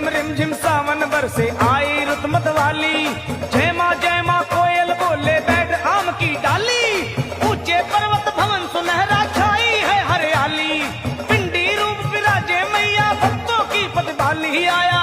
रिमझिम सावन बरसे आई रुत मतवाली। जय माँ कोयल बोले बैठ आम की डाली। ऊंचे पर्वत भवन सुनहरा छाई है हरियाली। पिंडी रूप विराजे मैया भक्तों की प्रतिभाली आया